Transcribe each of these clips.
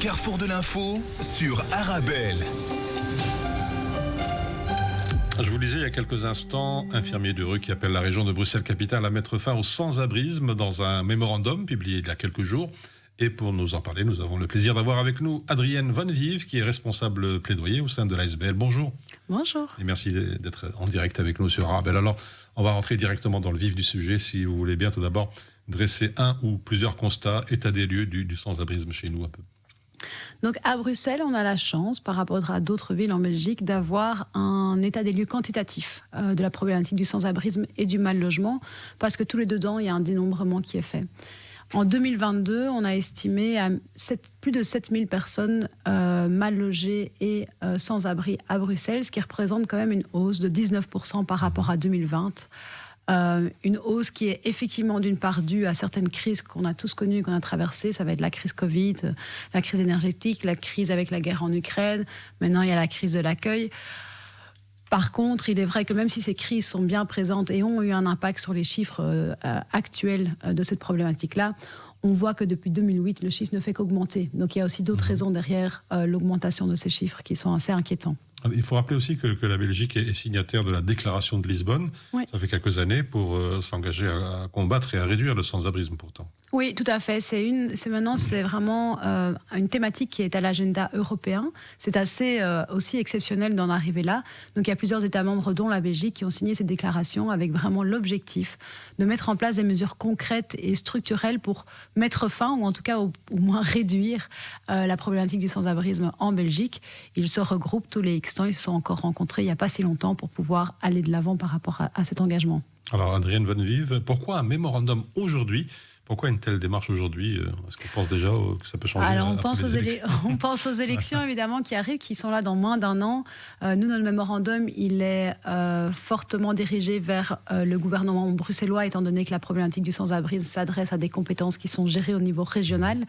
carrefour de l'info sur Arabelle. Je vous le disais il y a quelques instants, infirmiers de rue qui appellent la région de Bruxelles-Capitale à mettre fin au sans-abrisme dans un mémorandum publié il y a quelques jours. Et pour nous en parler, nous avons le plaisir d'avoir avec nous Adrienne Van Vive, qui est responsable plaidoyer au sein de l'ASBL. Bonjour. Bonjour. Et merci d'être en direct avec nous sur Arabelle. Alors, on va rentrer directement dans le vif du sujet, si vous voulez bien. Tout d'abord, dresser un ou plusieurs constats, état des lieux du sans-abrisme chez nous un peu. Donc à Bruxelles, on a la chance, par rapport à d'autres villes en Belgique, d'avoir un état des lieux quantitatif de la problématique du sans-abrisme et du mal-logement, parce que tous les dedans, il y a un dénombrement qui est fait. En 2022, on a estimé à plus de 7000 personnes mal logées et sans-abri à Bruxelles, ce qui représente quand même une hausse de 19% par rapport à 2020. Une hausse qui est effectivement d'une part due à certaines crises qu'on a tous connues, qu'on a traversées. Ça va être la crise Covid, la crise énergétique, la crise avec la guerre en Ukraine. Maintenant, il y a la crise de l'accueil. Par contre, il est vrai que même si ces crises sont bien présentes et ont eu un impact sur les chiffres actuels de cette problématique-là, on voit que depuis 2008, le chiffre ne fait qu'augmenter. Donc il y a aussi d'autres raisons derrière l'augmentation de ces chiffres qui sont assez inquiétants. Il faut rappeler aussi que la Belgique est signataire de la déclaration de Lisbonne. Oui. Ça fait quelques années pour s'engager à combattre et à réduire le sans-abrisme pourtant. Oui, tout à fait. Maintenant, c'est vraiment une thématique qui est à l'agenda européen. C'est assez aussi exceptionnel d'en arriver là. Donc, il y a plusieurs États membres, dont la Belgique, qui ont signé cette déclaration avec vraiment l'objectif de mettre en place des mesures concrètes et structurelles pour mettre fin, ou en tout cas au moins réduire la problématique du sans-abrisme en Belgique. Ils se regroupent tous les X temps. Ils se sont encore rencontrés il n'y a pas si longtemps pour pouvoir aller de l'avant par rapport à cet engagement. Alors, Adrienne Van Vive, pourquoi un mémorandum aujourd'hui ? Pourquoi une telle démarche aujourd'hui ? Est-ce qu'on pense déjà que ça peut changer ? Alors on pense aux élections évidemment qui arrivent, qui sont là dans moins d'un an. Nous, notre mémorandum, il est fortement dirigé vers le gouvernement bruxellois, étant donné que la problématique du sans-abrisme s'adresse à des compétences qui sont gérées au niveau régional.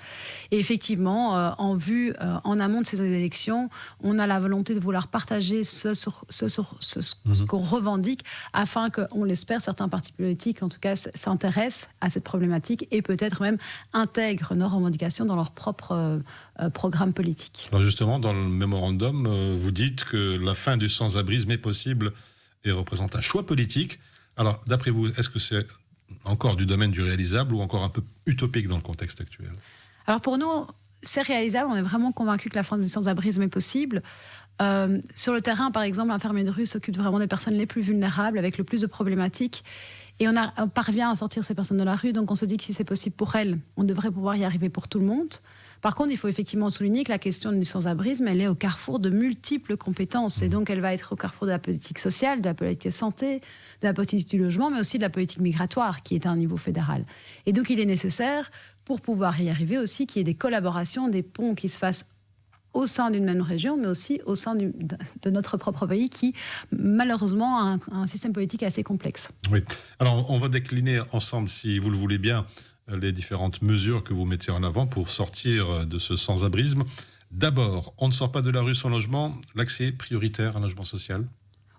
Et effectivement, en amont de ces élections, on a la volonté de vouloir partager ce qu'on revendique, afin qu'on l'espère, certains partis politiques, en tout cas, s'intéressent à cette problématique et peut-être même intègrent nos revendications dans leur propre programme politique. Alors justement, dans le mémorandum, vous dites que la fin du sans-abrisme est possible et représente un choix politique. Alors, d'après vous, est-ce que c'est encore du domaine du réalisable ou encore un peu utopique dans le contexte actuel ? Alors pour nous, c'est réalisable. On est vraiment convaincus que la fin du sans-abrisme est possible. Sur le terrain, par exemple, l'infirmier de rue s'occupe vraiment des personnes les plus vulnérables, avec le plus de problématiques. Et on parvient à sortir ces personnes de la rue, donc on se dit que si c'est possible pour elles, on devrait pouvoir y arriver pour tout le monde. Par contre, il faut effectivement souligner que la question du sans-abrisme, elle est au carrefour de multiples compétences. Et donc, elle va être au carrefour de la politique sociale, de la politique santé, de la politique du logement, mais aussi de la politique migratoire, qui est à un niveau fédéral. Et donc, il est nécessaire, pour pouvoir y arriver aussi, qu'il y ait des collaborations, des ponts qui se fassent au sein d'une même région, mais aussi au sein de notre propre pays qui, malheureusement, a un système politique assez complexe. Oui. Alors, on va décliner ensemble, si vous le voulez bien, les différentes mesures que vous mettez en avant pour sortir de ce sans-abrisme. D'abord, on ne sort pas de la rue sans logement, l'accès prioritaire à un logement social.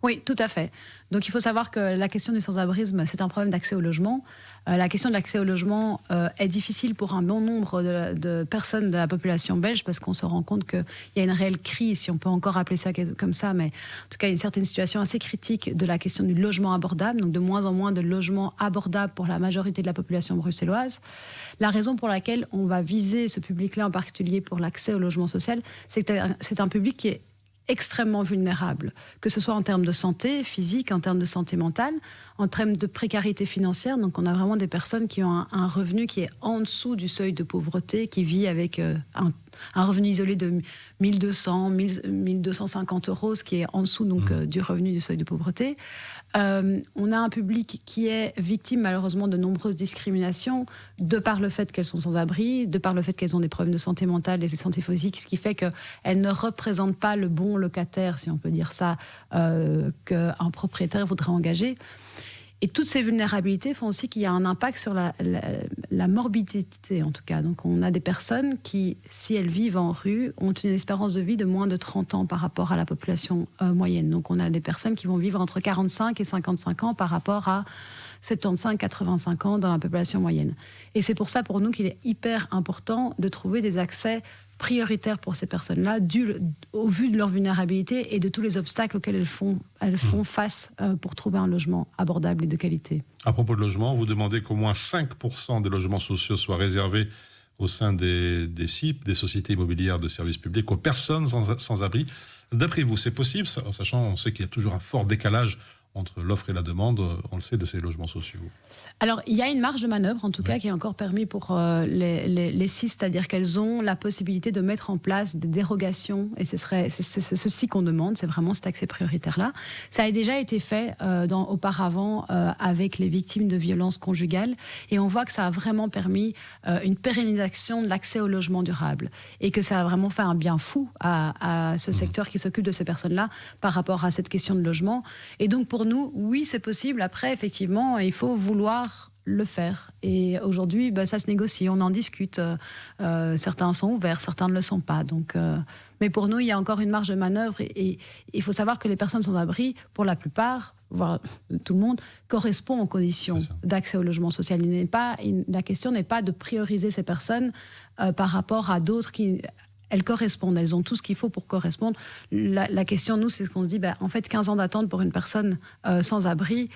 Oui, tout à fait. Donc il faut savoir que la question du sans-abrisme, c'est un problème d'accès au logement. La question de l'accès au logement est difficile pour un bon nombre de personnes de la population belge, parce qu'on se rend compte qu'il y a une réelle crise, si on peut encore appeler ça comme ça, mais en tout cas une certaine situation assez critique de la question du logement abordable, donc de moins en moins de logements abordables pour la majorité de la population bruxelloise. La raison pour laquelle on va viser ce public-là en particulier pour l'accès au logement social, c'est que c'est un public qui est extrêmement vulnérables, que ce soit en termes de santé physique, en termes de santé mentale, en termes de précarité financière. Donc on a vraiment des personnes qui ont un revenu qui est en dessous du seuil de pauvreté, qui vit avec un revenu isolé de 1200, 1250 euros, ce qui est en dessous donc, du revenu du seuil de pauvreté. On a un public qui est victime malheureusement de nombreuses discriminations, de par le fait qu'elles sont sans abri, de par le fait qu'elles ont des problèmes de santé mentale et de santé physique, ce qui fait qu'elles ne représentent pas le bon locataire, si on peut dire ça, qu'un propriétaire voudrait engager. Et toutes ces vulnérabilités font aussi qu'il y a un impact sur la morbidité, en tout cas. Donc on a des personnes qui, si elles vivent en rue, ont une espérance de vie de moins de 30 ans par rapport à la population moyenne. Donc on a des personnes qui vont vivre entre 45 et 55 ans par rapport à 75-85 ans dans la population moyenne. Et c'est pour ça, pour nous, qu'il est hyper important de trouver des accès prioritaire pour ces personnes-là, au vu de leur vulnérabilité et de tous les obstacles auxquels elles font face pour trouver un logement abordable et de qualité. À propos de logement, vous demandez qu'au moins 5% des logements sociaux soient réservés au sein des SIP, des sociétés immobilières de services publics, aux personnes sans abri. D'après vous, c'est possible, sachant on sait qu'il y a toujours un fort décalage entre l'offre et la demande, on le sait, de ces logements sociaux? Alors, il y a une marge de manœuvre, en tout cas, qui est encore permis pour les SIS, c'est-à-dire qu'elles ont la possibilité de mettre en place des dérogations, et c'est ceci qu'on demande, c'est vraiment cet accès prioritaire-là. Ça a déjà été fait auparavant avec les victimes de violences conjugales, et on voit que ça a vraiment permis une pérennisation de l'accès au logement durable, et que ça a vraiment fait un bien fou à ce secteur qui s'occupe de ces personnes-là par rapport à cette question de logement. Et donc, pour nous, oui, c'est possible. Après, effectivement, il faut vouloir le faire. Et aujourd'hui, ça se négocie, on en discute. Certains sont ouverts, certains ne le sont pas. Donc, mais pour nous, il y a encore une marge de manœuvre. Et il faut savoir que les personnes sans abri, pour la plupart, voire tout le monde, correspondent aux conditions d'accès au logement social. La question n'est pas de prioriser ces personnes par rapport à d'autres qui... Elles correspondent, elles ont tout ce qu'il faut pour correspondre. La question, nous, c'est ce qu'on se dit, en fait, 15 ans d'attente pour une personne sans abri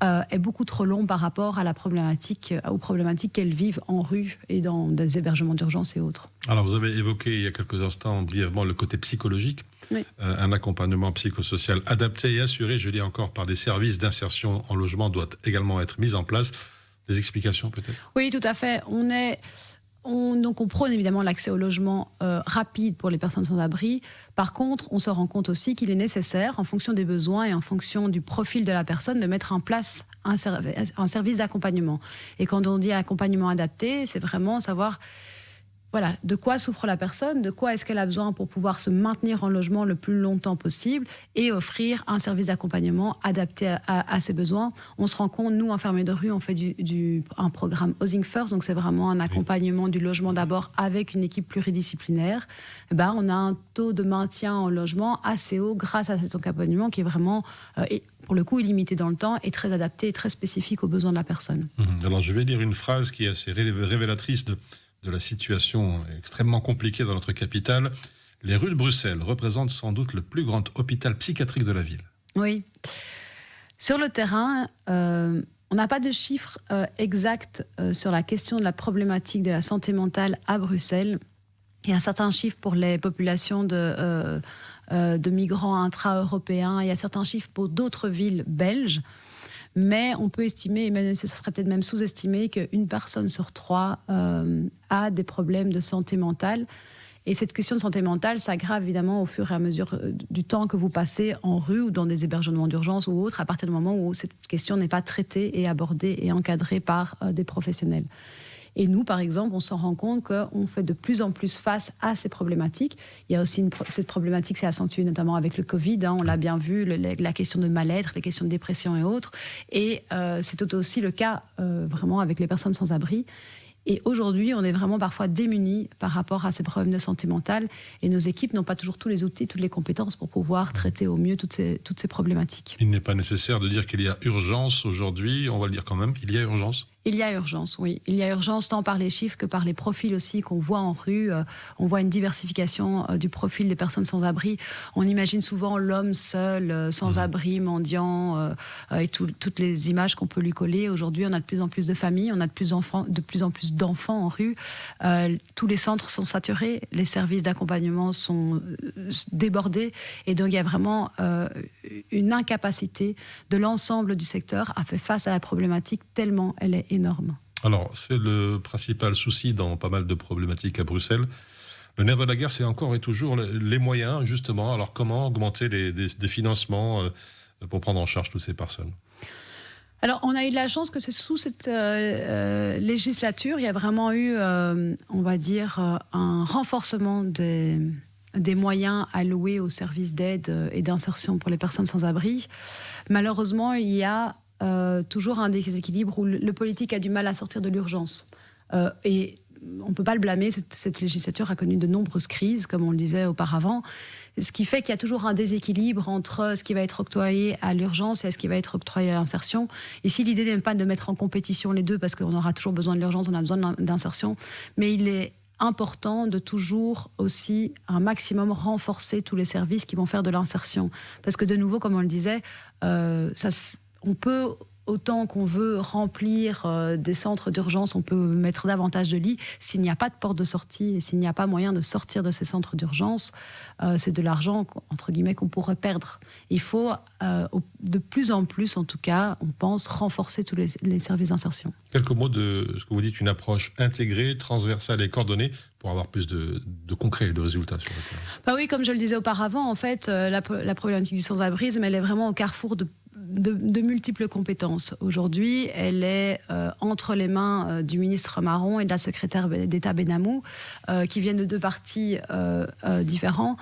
est beaucoup trop long par rapport à aux problématiques qu'elles vivent en rue et dans des hébergements d'urgence et autres. Alors, vous avez évoqué il y a quelques instants brièvement le côté psychologique. Oui. Un accompagnement psychosocial adapté et assuré, je dis encore, par des services d'insertion en logement doit également être mis en place. Des explications peut-être? Oui, tout à fait. Donc on prône évidemment l'accès au logement rapide pour les personnes sans abri. Par contre, on se rend compte aussi qu'il est nécessaire, en fonction des besoins et en fonction du profil de la personne, de mettre en place un service d'accompagnement. Et quand on dit accompagnement adapté, c'est vraiment savoir de quoi souffre la personne, de quoi est-ce qu'elle a besoin pour pouvoir se maintenir en logement le plus longtemps possible et offrir un service d'accompagnement adapté à ses besoins. On se rend compte, nous, infirmiers de rue, on fait un programme Housing First, donc c'est vraiment un accompagnement du logement d'abord avec une équipe pluridisciplinaire. On a un taux de maintien en logement assez haut grâce à cet accompagnement qui est vraiment, pour le coup, illimité dans le temps et très adapté et très spécifique aux besoins de la personne. Alors, je vais lire une phrase qui est assez révélatrice de la situation extrêmement compliquée dans notre capitale. Les rues de Bruxelles représentent sans doute le plus grand hôpital psychiatrique de la ville. Oui. Sur le terrain, on n'a pas de chiffres exacts sur la question de la problématique de la santé mentale à Bruxelles. Il y a certains chiffres pour les populations de migrants intra-européens. Il y a certains chiffres pour d'autres villes belges. Mais on peut estimer, et ce serait peut-être même sous-estimé, qu'une personne sur 3 a des problèmes de santé mentale. Et cette question de santé mentale s'aggrave évidemment au fur et à mesure du temps que vous passez en rue ou dans des hébergements d'urgence ou autres, à partir du moment où cette question n'est pas traitée et abordée et encadrée par des professionnels. Et nous, par exemple, on s'en rend compte qu'on fait de plus en plus face à ces problématiques. Il y a aussi cette problématique s'est accentuée notamment avec le Covid. On l'a bien vu, la question de mal-être, les questions de dépression et autres. Et c'est aussi le cas vraiment avec les personnes sans abri. Et aujourd'hui, on est vraiment parfois démunis par rapport à ces problèmes de santé mentale. Et nos équipes n'ont pas toujours tous les outils, toutes les compétences pour pouvoir traiter au mieux toutes ces problématiques. Il n'est pas nécessaire de dire qu'il y a urgence aujourd'hui. On va le dire quand même, il y a urgence. Il y a urgence, oui. Il y a urgence tant par les chiffres que par les profils aussi qu'on voit en rue. On voit une diversification du profil des personnes sans abri. On imagine souvent l'homme seul, sans abri, mendiant, et toutes les images qu'on peut lui coller. Aujourd'hui, on a de plus en plus de familles, on a de plus en plus d'enfants en rue. Tous les centres sont saturés, les services d'accompagnement sont débordés. Et donc, il y a vraiment une incapacité de l'ensemble du secteur à faire face à la problématique tellement elle est énorme. Alors, c'est le principal souci dans pas mal de problématiques à Bruxelles. Le nerf de la guerre, c'est encore et toujours les moyens, justement. Alors, comment augmenter des financements pour prendre en charge toutes ces personnes ? Alors, on a eu de la chance que c'est sous cette législature, il y a vraiment eu, on va dire, un renforcement des moyens alloués aux services d'aide et d'insertion pour les personnes sans abri. Malheureusement, il y a toujours un déséquilibre où le politique a du mal à sortir de l'urgence. Et on ne peut pas le blâmer, cette législature a connu de nombreuses crises, comme on le disait auparavant, ce qui fait qu'il y a toujours un déséquilibre entre ce qui va être octroyé à l'urgence et ce qui va être octroyé à l'insertion. Ici, l'idée n'est pas de mettre en compétition les deux, parce qu'on aura toujours besoin de l'urgence, on a besoin d'insertion, mais il est important de toujours aussi un maximum renforcer tous les services qui vont faire de l'insertion. Parce que de nouveau, comme on le disait, on peut, autant qu'on veut remplir des centres d'urgence, on peut mettre davantage de lits. S'il n'y a pas de porte de sortie et s'il n'y a pas moyen de sortir de ces centres d'urgence, c'est de l'argent, entre guillemets, qu'on pourrait perdre. Il faut, de plus en plus, en tout cas, on pense, renforcer tous les services d'insertion. Quelques mots de ce que vous dites, une approche intégrée, transversale et coordonnée pour avoir plus de concret et de résultats sur le terrain. Bah oui, comme je le disais auparavant, en fait, la problématique du sans-abrisme, elle est vraiment au carrefour de multiples compétences. Aujourd'hui, elle est entre les mains du ministre Marron et de la secrétaire d'État Benamou, qui viennent de deux partis différents.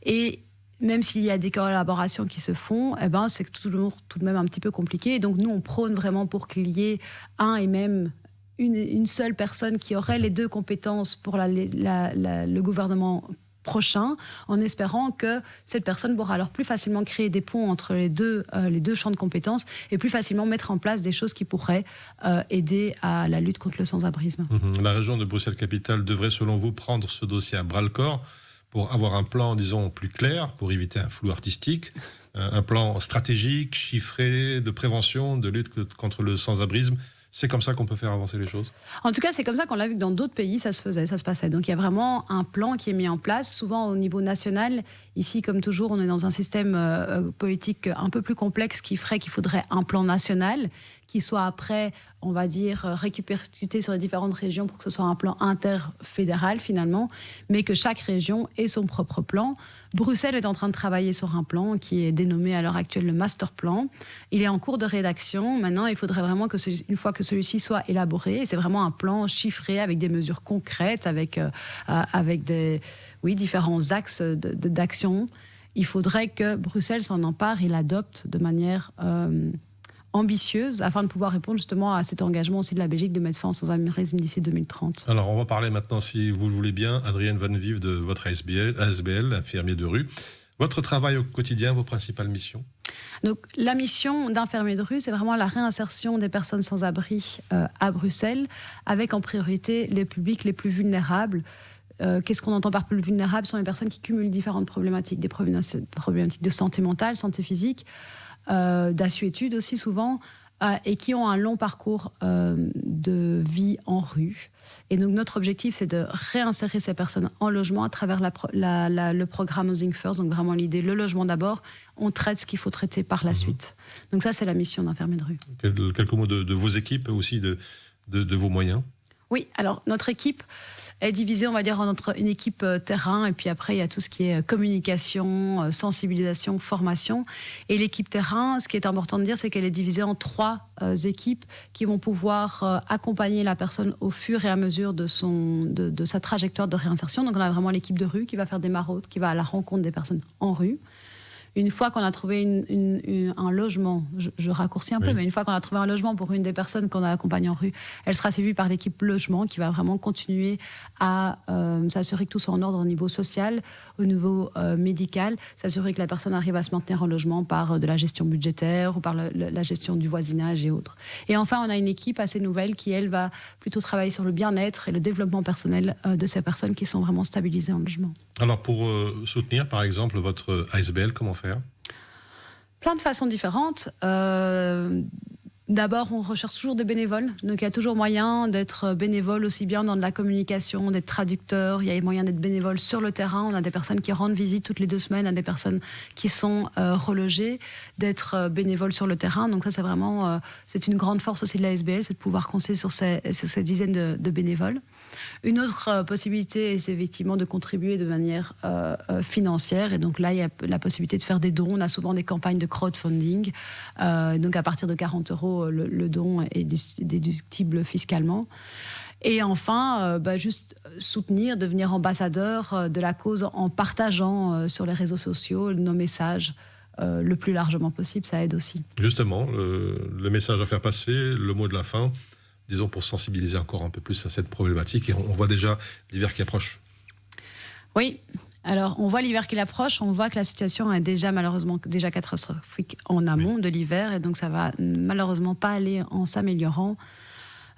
Et même s'il y a des collaborations qui se font, eh ben, c'est toujours tout de même un petit peu compliqué. Et donc nous, on prône vraiment pour qu'il y ait un et même une seule personne qui aurait les deux compétences pour le gouvernement prochain, en espérant que cette personne pourra alors plus facilement créer des ponts entre les deux champs de compétences et plus facilement mettre en place des choses qui pourraient aider à la lutte contre le sans-abrisme. La région de Bruxelles-Capitale devrait, selon vous, prendre ce dossier à bras-le-corps pour avoir un plan, disons, plus clair, pour éviter un flou artistique, un plan stratégique, chiffré, de prévention, de lutte contre le sans-abrisme. C'est comme ça qu'on peut faire avancer les choses? En tout cas, c'est comme ça qu'on l'a vu que dans d'autres pays, ça se faisait, ça se passait. Donc il y a vraiment un plan qui est mis en place, souvent au niveau national. Ici, comme toujours, on est dans un système politique un peu plus complexe qui ferait qu'il faudrait un plan national qui soit après, on va dire, répercuté sur les différentes régions pour que ce soit un plan interfédéral finalement, mais que chaque région ait son propre plan. Bruxelles est en train de travailler sur un plan qui est dénommé à l'heure actuelle le master plan. Il est en cours de rédaction. Maintenant, il faudrait vraiment que une fois que celui-ci soit élaboré, c'est vraiment un plan chiffré avec des mesures concrètes, avec différents axes d'action. Il faudrait que Bruxelles s'en empare et l'adopte de manière ambitieuse afin de pouvoir répondre justement à cet engagement aussi de la Belgique de mettre fin au sans-abrisme d'ici 2030. Alors, on va parler maintenant, si vous le voulez bien, Adrienne Van Vive, de votre ASBL, infirmier de rue. Votre travail au quotidien, vos principales missions? Donc, la mission d'infirmier de rue, c'est vraiment la réinsertion des personnes sans abri à Bruxelles, avec en priorité les publics les plus vulnérables. Qu'est-ce qu'on entend par plus vulnérables? Ce sont les personnes qui cumulent différentes problématiques, des problématiques de santé mentale, santé physique, d'assuétude aussi souvent, et qui ont un long parcours de vie en rue. Et donc notre objectif, c'est de réinsérer ces personnes en logement à travers le programme Housing First, donc vraiment l'idée, le logement d'abord, on traite ce qu'il faut traiter par la suite. Donc ça, c'est la mission d'infirmier de rue. Quelques mots de vos équipes, aussi de vos moyens? Oui, alors notre équipe est divisée, on va dire, entre une équipe terrain et puis après il y a tout ce qui est communication, sensibilisation, formation. Et l'équipe terrain, ce qui est important de dire, c'est qu'elle est divisée en 3 équipes qui vont pouvoir accompagner la personne au fur et à mesure de sa trajectoire de réinsertion. Donc on a vraiment l'équipe de rue qui va faire des maraudes, qui va à la rencontre des personnes en rue. Une fois qu'on a trouvé un logement, je raccourcis un peu, mais une fois qu'on a trouvé un logement pour une des personnes qu'on a accompagnées en rue, elle sera suivie par l'équipe logement qui va vraiment continuer à s'assurer que tout soit en ordre au niveau social, au niveau médical, s'assurer que la personne arrive à se maintenir en logement par de la gestion budgétaire ou par la gestion du voisinage et autres. Et enfin, on a une équipe assez nouvelle qui, elle, va plutôt travailler sur le bien-être et le développement personnel de ces personnes qui sont vraiment stabilisées en logement. Alors, pour soutenir, par exemple, votre ASBL, comment faire? Plein de façons différentes. D'abord, on recherche toujours des bénévoles. Donc, il y a toujours moyen d'être bénévole aussi bien dans de la communication, d'être traducteur. Il y a moyen d'être bénévole sur le terrain. On a des personnes qui rendent visite toutes les 2 semaines à des personnes qui sont relogées, d'être bénévole sur le terrain. Donc, ça, c'est vraiment c'est une grande force aussi de la SBL, c'est de pouvoir compter sur ces dizaines de bénévoles. Une autre possibilité, c'est effectivement de contribuer de manière financière. Et donc là, il y a la possibilité de faire des dons. On a souvent des campagnes de crowdfunding. Donc à partir de 40 €, le don est déductible fiscalement. Et enfin, juste soutenir, devenir ambassadeur de la cause en partageant sur les réseaux sociaux nos messages le plus largement possible. Ça aide aussi. Justement, le message à faire passer, le mot de la fin, disons, pour sensibiliser encore un peu plus à cette problématique. Et on voit déjà l'hiver qui approche. Oui, alors on voit l'hiver qui approche, on voit que la situation est malheureusement déjà catastrophique en amont de l'hiver, et donc ça va malheureusement pas aller en s'améliorant.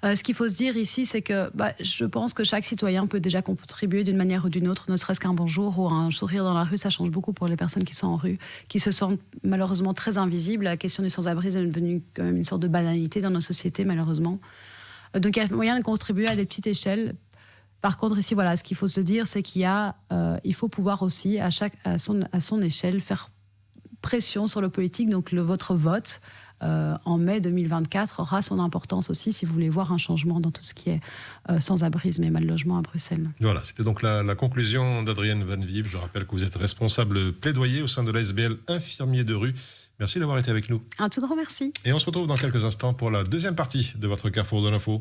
Ce qu'il faut se dire ici, c'est que je pense que chaque citoyen peut déjà contribuer d'une manière ou d'une autre, ne serait-ce qu'un bonjour ou un sourire dans la rue, ça change beaucoup pour les personnes qui sont en rue, qui se sentent malheureusement très invisibles. La question du sans-abrisme est devenue quand même une sorte de banalité dans nos sociétés, malheureusement. Donc il y a moyen de contribuer à des petites échelles. Par contre, ici, voilà, ce qu'il faut se dire, c'est il faut pouvoir aussi, à son échelle, faire pression sur le politique. Donc votre vote en mai 2024 aura son importance aussi si vous voulez voir un changement dans tout ce qui est sans-abrisme et mal logement à Bruxelles. Voilà, c'était donc la conclusion d'Adrienne Van Vive. Je rappelle que vous êtes responsable plaidoyer au sein de l'ASBL Infirmiers de rue. Merci d'avoir été avec nous. Un tout grand merci. Et on se retrouve dans quelques instants pour la deuxième partie de votre Carrefour de l'info.